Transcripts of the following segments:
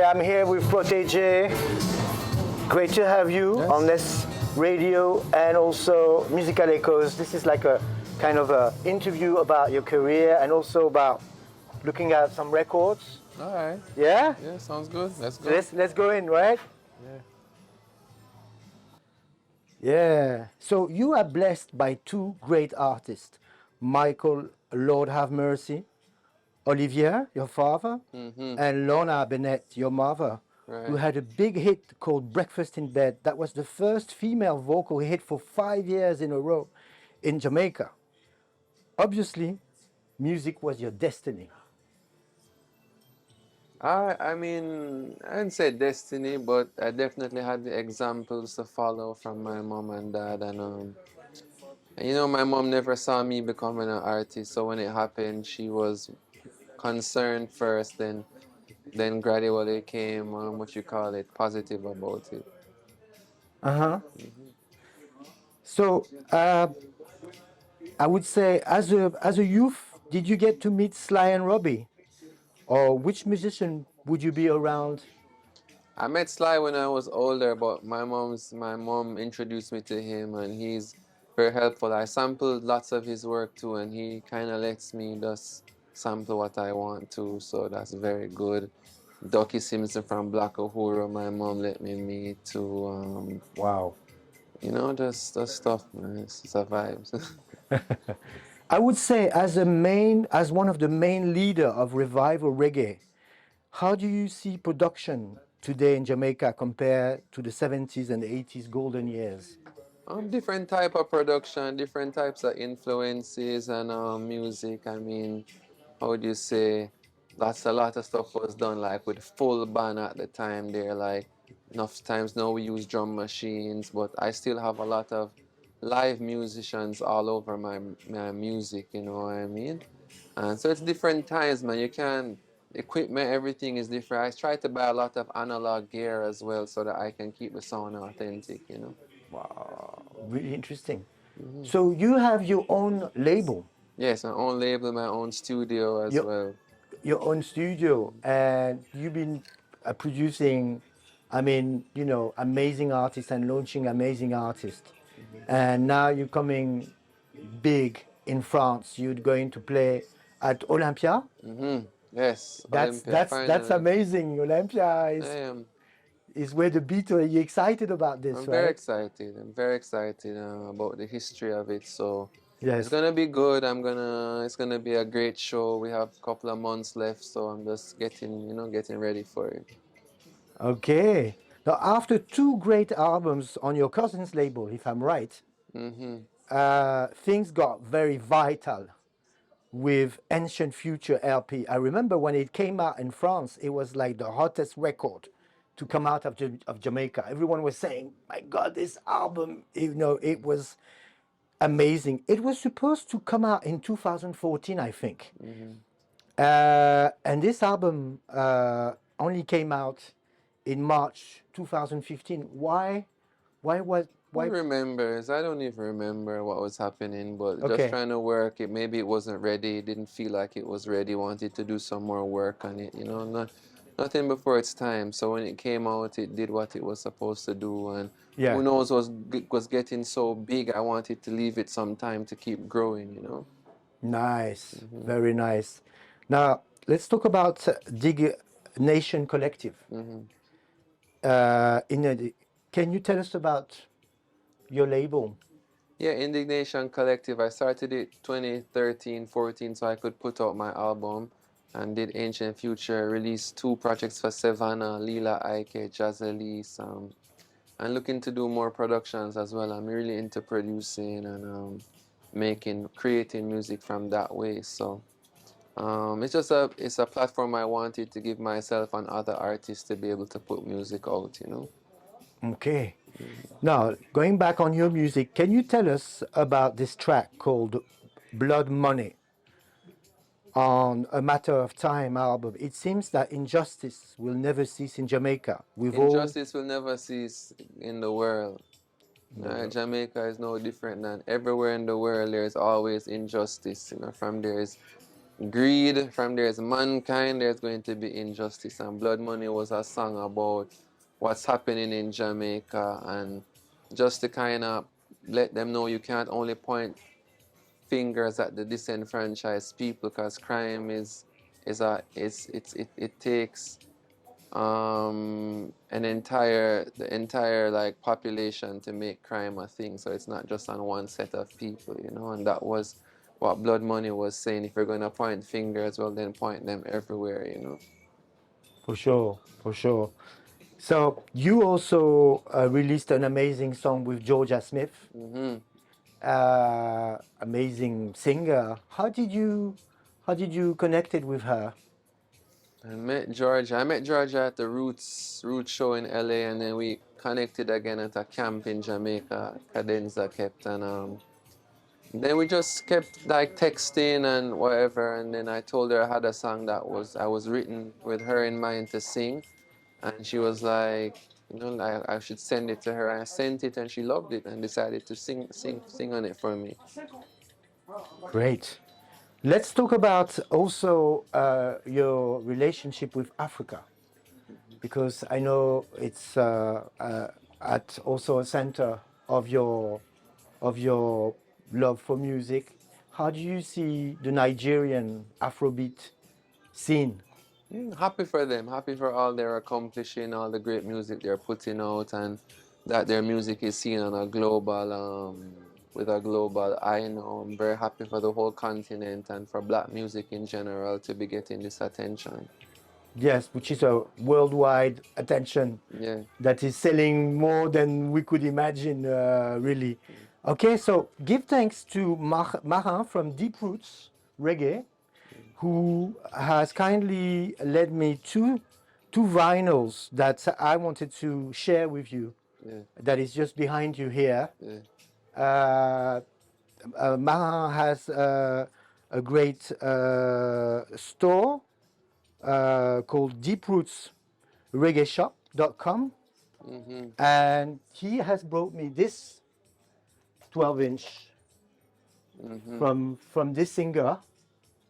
I'm here with Protege. Great to have you on this radio and also Musical Echoes. This is like a kind of a interview about your career and also about looking at some records. All right. Yeah? Yeah, sounds good. Let's go. Let's go in, right? Yeah. Yeah. So you are blessed by two great artists, Michael, Lord have mercy, Olivier, your father, and Lorna Bennett, your mother, who Right. had a big hit called Breakfast in Bed. That was the first female vocal hit for 5 years in a row in Jamaica. Obviously, music was your destiny. I mean, I didn't say destiny, but I definitely had the examples to follow from my mom and dad, and you know, my mom never saw me becoming an artist, so when it happened, she was concerned first, then gradually came, what you call it, positive about it. Uh-huh. So I would say, as a youth, did you get to meet Sly and Robbie? Or which musician would you be around? I met Sly when I was older, but my mom introduced me to him, and he's very helpful. I sampled lots of his work too, and he kind of lets me just sample what I want to, so that's very good. Ducky Simpson from Black Uhuru, my mom let me meet too. Wow. You know, just stuff, man. It's a vibes. I would say, as one of the main leader of revival reggae, how do you see production today in Jamaica compared to the 70s and 80s golden years? Different type of production, different types of influences and music. I mean, how would you say? That's a lot of stuff was done like with full band at the time. There, like enough times now we use drum machines, but I still have a lot of live musicians all over my music. You know what I mean? And so it's different times, man. You can equipment, everything is different. I try to buy a lot of analog gear as well so that I can keep the sound authentic. You know. Wow, really interesting. So you have your own label, Yes, my own label, my own studio as your well. your own studio, and you've been producing, I mean, amazing artists and launching amazing artists. And now you're coming big in France. You're going to play at Olympia. Yes, That's Olympia that's that's finally. amazing. Olympia I am. is where the beat. Are you excited about this, I'm very right? excited. I'm very excited about the history of it. So it's Yes. gonna be good. It's gonna be a great show. We have a couple of months left, so I'm just getting ready for it. Okay. Now, after two great albums on your cousin's label, if I'm right, Mm-hmm. things got very vital with Ancient Future LP. I remember when it came out in France, it was like the hottest record to come out of Jamaica. Everyone was saying, my God, this album, it was amazing. It was supposed to come out in 2014, I think. Mm-hmm. And this album only came out in March 2015. Why? Why was Who why? remembers? I don't even remember what was happening, but just Okay, trying to work it. Maybe it wasn't ready. Didn't feel like it was ready. Wanted to do some more work on it. Nothing before its time. So when it came out, it did what it was supposed to do. And yeah, who knows, was getting so big. I wanted to leave it some time to keep growing. nice, very nice. Now let's talk about Dig Nation Collective. In a, can you tell us about your label? Yeah, Indignation Collective. I started it 2013, 14, so I could put out my album and did Ancient Future, released two projects for Savannah, Lila Ike, Jazz Elise, and looking to do more productions as well. I'm really into producing and creating music from that way. So it's a platform I wanted to give myself and other artists to be able to put music out. Okay. Now, going back on your music, can you tell us about this track called Blood Money on A Matter of Time album? It seems that injustice will never cease in Jamaica. We've all. Injustice will never cease in the world. Jamaica is no different than everywhere in the world. There's always injustice. From there's greed, from there's mankind, there's going to be injustice. And Blood Money was a song about what's happening in Jamaica, and just to kind of let them know you can't only point fingers at the disenfranchised people, because crime is a it takes the entire like population to make crime a thing. So it's not just on one set of people, you know. And that was what Blood Money was saying. If you're gonna point fingers, well then point them everywhere, you know. For sure, for sure. So you also released an amazing song with Georgia Smith, amazing singer. How did you connected with her? I met Georgia at the Roots show in LA, and then we connected again at a camp in Jamaica, Cadenza kept, and then we just kept like texting and whatever. And then I told her I had a song that I was written with her in mind to sing, and she was like, you know, I should send it to her. I sent it, and she loved it and decided to sing on it for me. Great. Let's talk about also your relationship with Africa, because I know it's at also a center of your love for music. How do you see the Nigerian Afrobeat scene? Happy for them, happy for all they're accomplishing, all the great music they're putting out, and that their music is seen on a global, with a global eye now. I'm very happy for the whole continent and for black music in general to be getting this attention. Yes, which is a worldwide attention Yeah. that is selling more than we could imagine, really. Okay, so give thanks to Marin from Deep Roots Reggae, who has kindly led me two vinyls that I wanted to share with you. Yeah. That is just behind you here. Yeah. Marin has a great store called deeprootsreggaeshop.com, and he has brought me this 12-inch from this singer.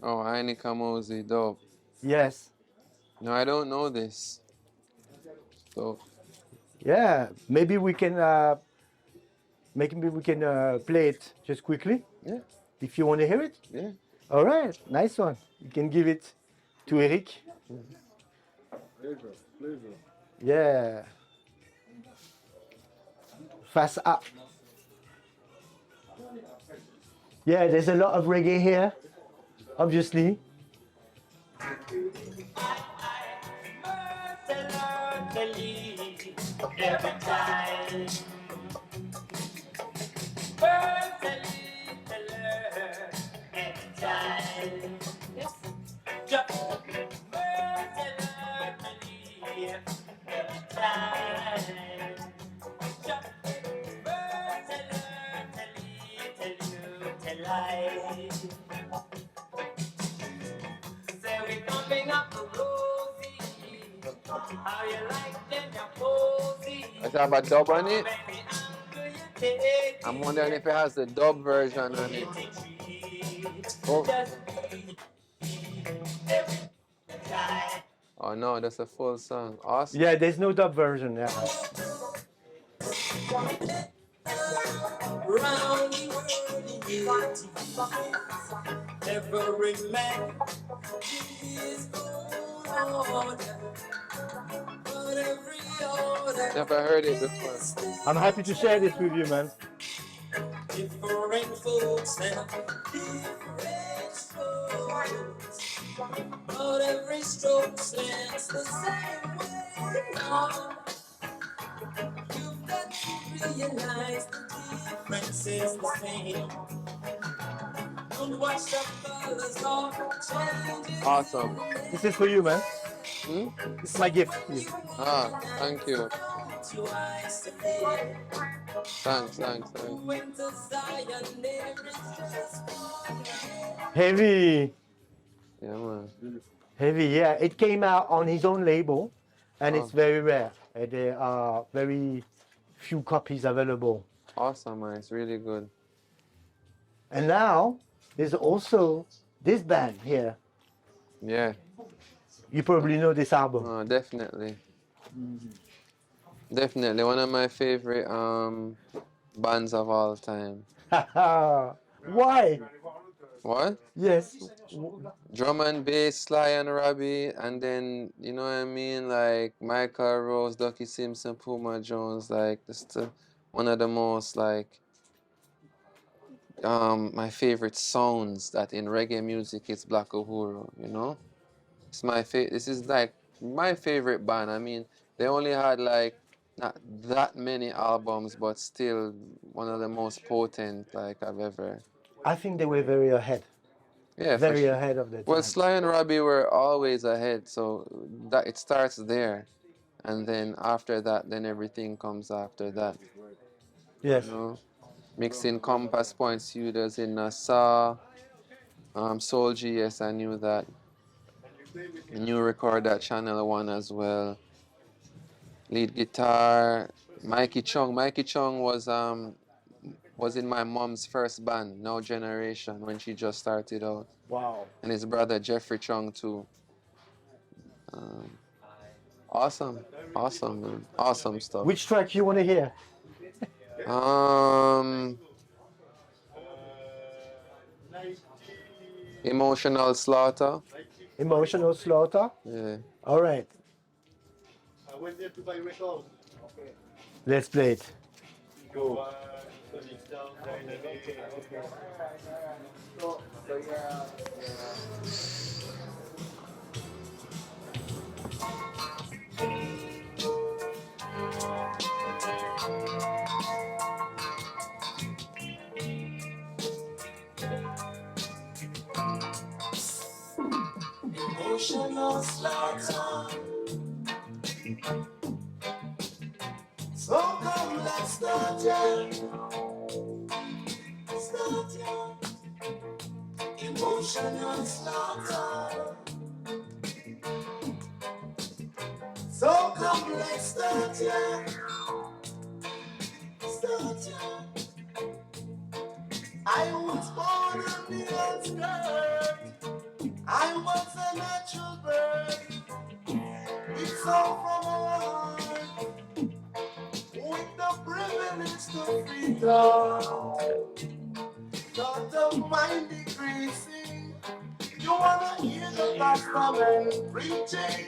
Oh, Heine Kamosi, dope. Yes. No, I don't know this. So Yeah, maybe we can play it just quickly yeah, if you want to hear it. yeah. All right, nice one. You can give it to Eric. Pleasure. Yeah. Face up. Yeah, there's a lot of reggae here, obviously. Every time. Does it have a dub on it? I'm wondering if it has the dub version on it. Oh. Oh no, that's a full song. Awesome. Yeah, there's no dub version. Yeah. Every man is own. But every order Never heard it before. I'm happy to share this with you, man. different folks and different strokes. But every stroke stands the same way. You've got to realize the difference is the same. Don't watch the colors all changing. Awesome. This is for you, man. This is my gift to you. Ah, thank you. Thanks. Heavy. Yeah, man. Heavy, yeah. It came out on his own label, and it's Oh. very rare. There are very few copies available. Awesome, man. It's really good. And now there's also This band here, Yeah, you probably know this album. definitely. Definitely one of my favorite bands of all time. Why? What? Yes. Drum and bass, Sly and Robbie, and then you know what I mean, like Michael Rose, Ducky Simpson, Puma Jones, like just one of the most like my favorite sounds that in reggae music is Black Uhuru, you know? It's my this is like my favorite band. I mean, they only had like not that many albums, but still one of the most potent like I've ever. I think they were very ahead. Yeah, for Very sure. ahead of their Well, time. Sly and Robbie were always ahead, so that it starts there, and then after that, then everything comes after that. Yes. You know, mixing Compass Point Studios in Nassau, Soul GS, I knew that. New record at Channel One as well. Lead guitar, Mikey Chung. Mikey Chung was in my mom's first band, No Generation, when she just started out, Wow. and his brother Jeffrey Chung too. Um, awesome, awesome, man. Awesome stuff. Which track you want to hear? Um, Emotional Slaughter. Emotional Slaughter? Yeah. All right. Let's play it. Emotional slaughter. So come, let's start ya. Start ya. Emotional slaughter. So come, let's start ya. Start ya. I was born on the outskirts. I was a natural birth. It's all from our heart. With the privilege to freedom. Not of mind decreasing. You wanna hear the pastor man preaching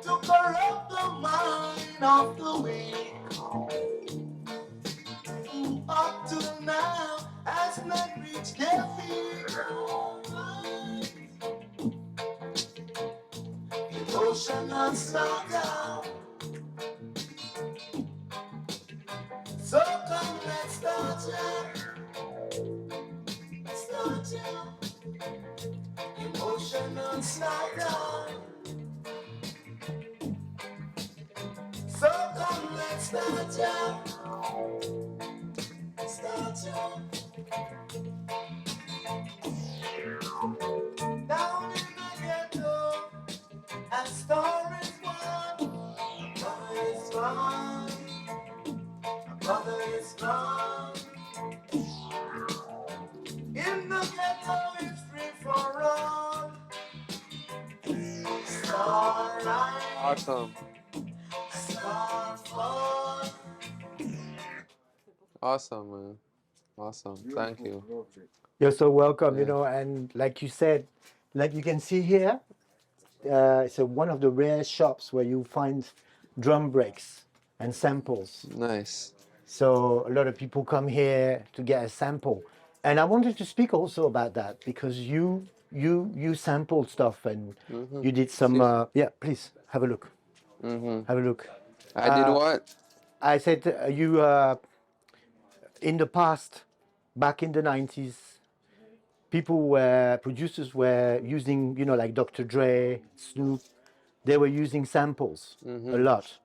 to corrupt the mind of the weak. Up to now has not reached their peak. Emotional slaughter. So come, let's start ya. Start ya. Emotional slaughter. So come, let's start ya. Start ya. Down in the ghetto, a star is born. A brother is gone. A brother is gone. In the ghetto, it's free for all. Starlight, Awesome. starfall. Awesome, man. Awesome. Thank you. You're so welcome, you Yeah. know, and like you said, like you can see here, it's one of the rare shops where you find drum breaks and samples. Nice. So a lot of people come here to get a sample. And I wanted to speak also about that because you sampled stuff and you did some yeah, please have a look. Have a look. I did what? I said you in the past, back in the 90s, producers were using, you know, like Dr. Dre, Snoop, they were using samples a lot.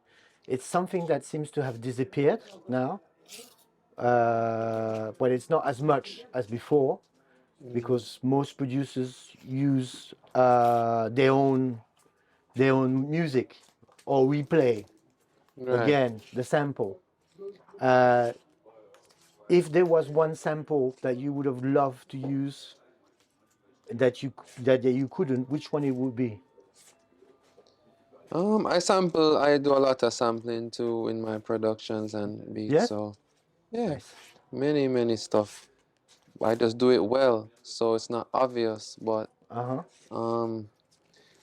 It's something that seems to have disappeared now, but it's not as much as before because most producers use their own music or replay Right. again the sample. If there was one sample that you would have loved to use, that you couldn't, which one it would be? I do a lot of sampling too in my productions and beats, Yes. so yeah, Nice. many stuff. I just do it well, so it's not obvious, but Uh huh. um,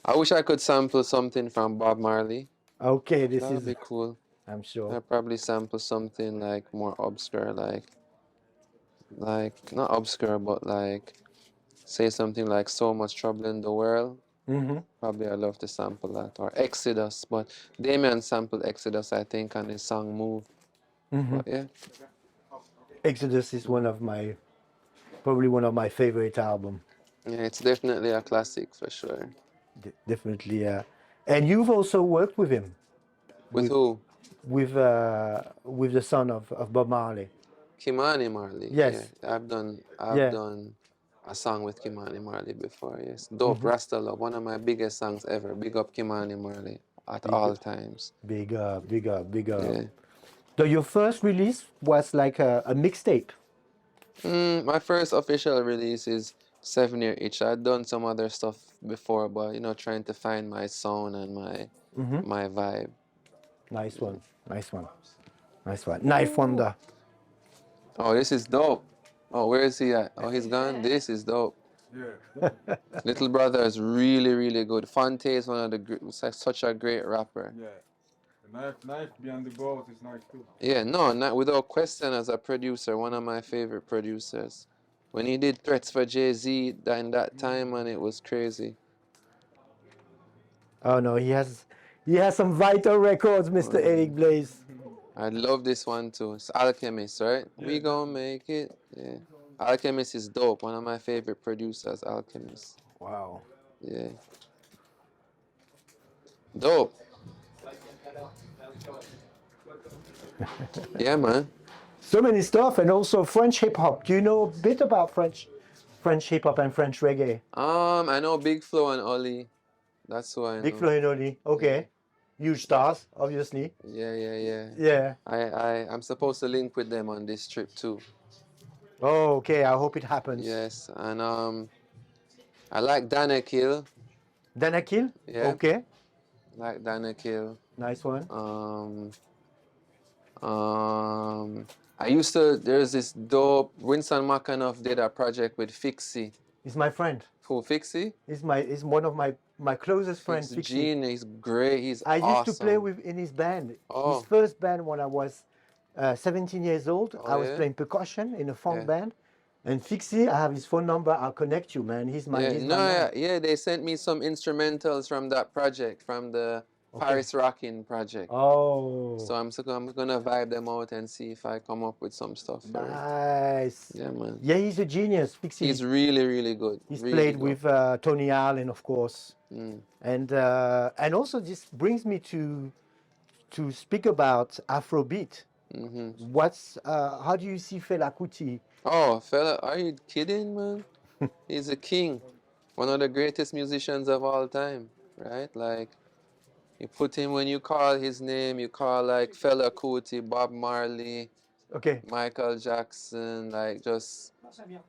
I wish I could sample something from Bob Marley. Okay, this That would is. be cool. I'm sure. I'd probably sample something like more obscure, like not obscure, but like say something like "So Much Trouble in the World." Mm-hmm. Probably I love to sample that, or Exodus, but Damien sampled Exodus, I think, on his song "Move." Mm-hmm. But yeah, Exodus is probably one of my favorite album. yeah, it's definitely a classic for sure. Definitely. And you've also worked with him, With with who? with the son of Bob Marley. Kimani Marley. Yeah, Yes. I've Yeah. done a song with Kimani Marley before. Yes, dope. Mm-hmm. Rasta Love, one of my biggest songs ever. Big up Kimani Marley at Big, all times. big up, big up, big up. Yeah. So your first release was like a mixtape. My first official release is 7 Year Itch. I'd done some other stuff before, but trying to find my sound and Mm-hmm. my vibe. Nice one. Nice one. Nice one. Knife Wonder. Oh, this is dope. Oh, where is he at? Oh, he's gone. This is dope. Yeah, Little Brother is really good. Fonte is one of such a great rapper. yeah. The knife behind the balls is nice too. Yeah, no, not without question. As a producer, one of my favorite producers. When he did Threats for Jay-Z in that time, and it was crazy. Oh no, he has some vital records, Mr. Eric Blaze. I love this one too. It's Alchemist, right? We gon' make it. Yeah. Alchemist is dope. One of my favorite producers, Alchemist. Wow. Yeah. Dope. Yeah, man. So many stuff, and also French hip hop. Do you know a bit about French hip hop and French reggae? I know Big Flo and Oli. That's who I know. Big Flo and Oli. Okay. Huge stars, obviously. Yeah. Yeah. I'm supposed to link with them on this trip too. Oh, okay. I hope it happens. Yes, and I like Dana Kill. Danakil? Yeah. Okay. Like Dana Kill. Nice one. There's this dope, Winston McAnuff did a project with Fixie. He's my friend. Who, Fixie? He's one of my closest friends. He's Fixie. genius, he's great, he's I used awesome. to play in his band. Oh. His first band when I was 17 years old. Oh, I was yeah? playing percussion in a funk Yeah. band. And Fixie, I have his phone number. I'll connect you, man. He's my man. They sent me some instrumentals from that project, from the Paris Rockin' project. Oh, So I'm gonna vibe them out and see if I come up with some stuff for it. nice. Yeah, man. Yeah, he's a genius. Fixie. He's really good. He's really played good. with Tony Allen, of course. Mm. And also this brings me to speak about Afrobeat. Hmm. How do you see Fela Kuti? Oh, fella, are you kidding, man? He's a king. One of the greatest musicians of all time, right? Like, you put him, when you call his name, you call like Fela Kuti, Bob Marley, Okay. Michael Jackson, like just,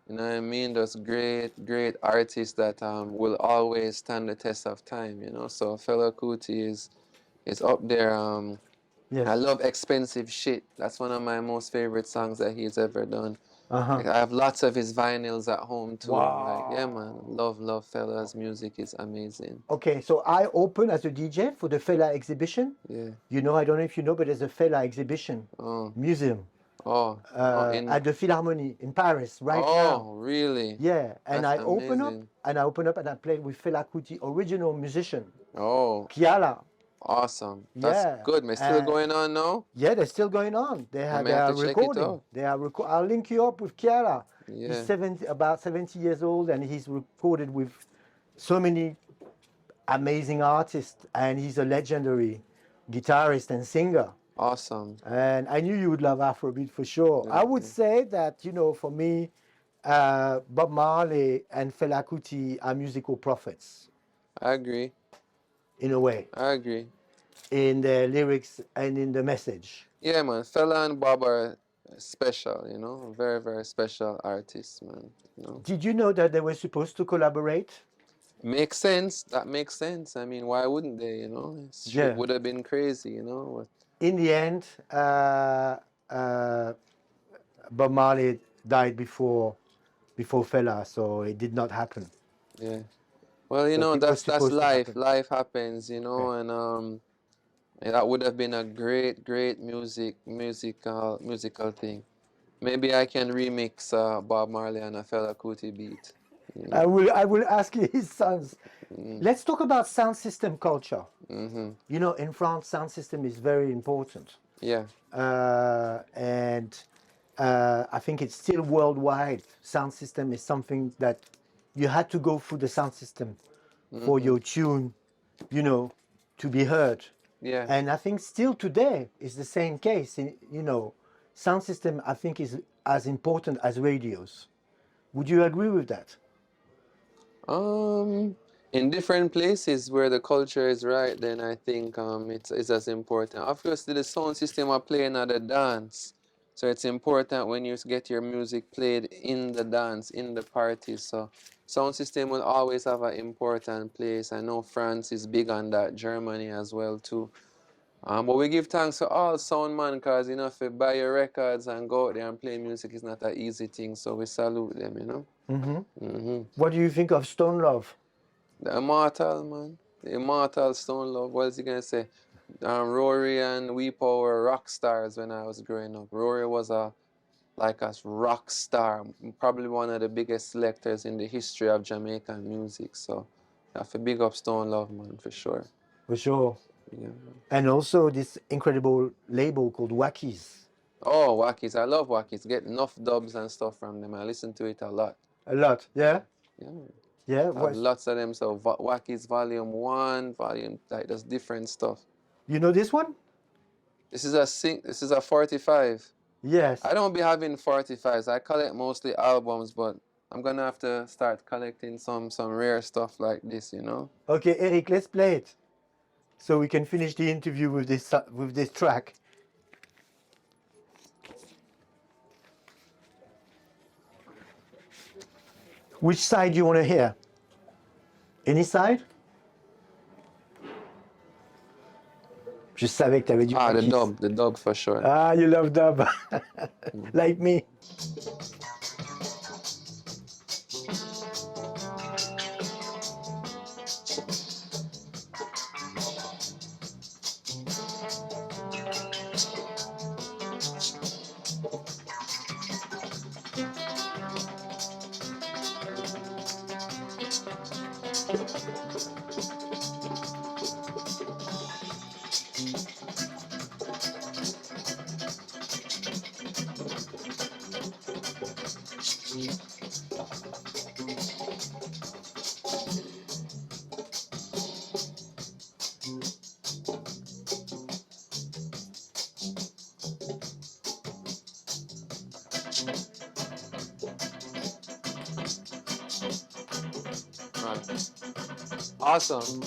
you know what I mean? Those great artists that will always stand the test of time, you know? So Fela Kuti is up there. Yes. I love Expensive Shit. That's one of my most favorite songs that he's ever done. Uh-huh. Like, I have lots of his vinyls at home too. Wow. Like, yeah, man, love Fela's music is amazing. Okay, so I open as a DJ for the Fela exhibition. Yeah. You know, I don't know if you know, but there's a Fela exhibition Oh, museum in at the Philharmonie in Paris right oh, now. really? Yeah, and That's I open up amazing. and I played with Fela Kuti, original musician, Oh, Kiala. awesome. That's Yeah, good, man. Still going on now? Yeah, they're still going on. They may are have to check it recording. out. I'll link you up with Kiala. Yeah. He's about 70 years old, and he's recorded with so many amazing artists, and he's a legendary guitarist and singer. Awesome. And I knew you would love Afrobeat for sure. I would say that, for me, Bob Marley and Fela Kuti are musical prophets I agree. in a way, I agree. in their lyrics and in the message. Yeah, man. Fela and Bob are special, you know, very, very special artist, man. You know, Did you know that they were supposed to collaborate? makes sense. That makes sense. I mean, why wouldn't they? You know, it Yeah. would have been crazy. You know, In the end, uh, Bob Marley died before Fela, so it did not happen. yeah. Well, you But know, it was that's supposed to life. happen. Life happens, you know, and that would have been a great, great musical thing. Maybe I can remix Bob Marley and a Fela Kuti beat. You know? I will ask his sons. Let's talk about sound system culture. Mm-hmm. You know, in France, sound system is very important. Yeah. And I think it's still worldwide. Sound system is something that you had to go through the sound system for your tune, you know, to be heard. Yeah. And I think still today is the same case. You know, sound system I think is as important as radios. Would you agree with that? In different places where the culture is right, then I think it's as important. Obviously, the sound system are playing at the dance, so it's important when you get your music played in the dance, in the party. So, sound system will always have an important place. I know France is big on that, Germany as well too. But we give thanks to all sound man, because you know, if you buy your records and go out there and play music is not an easy thing. So we salute them, you know. What do you think of Stone Love? The immortal, man. The immortal Stone Love. What is he gonna say? Rory and Weepo were rock stars when I was growing up. Rory was a rock star, probably one of the biggest selectors in the history of Jamaican music. So I have to big up Stone Love, man, for sure. For sure. Yeah. And also this incredible label called Wackies. Oh, Wackies. I love Wackies. Get enough dubs and stuff from them. I listen to it a lot. A lot, yeah? Yeah. Yeah? I have What, lots of them. So Wackies Volume 1, Volume, like, there's different stuff. you know this one? This is a 45. Yes. I don't be having 45s. I collect mostly albums, but I'm gonna have to start collecting some rare stuff like this, you know? Okay, Eric, let's play it. So we can finish the interview with this track. Which side do you want to hear? Any side? Je savais que tu avais du Wackies. The dub for sure. Ah, you love dub. Like me. Awesome.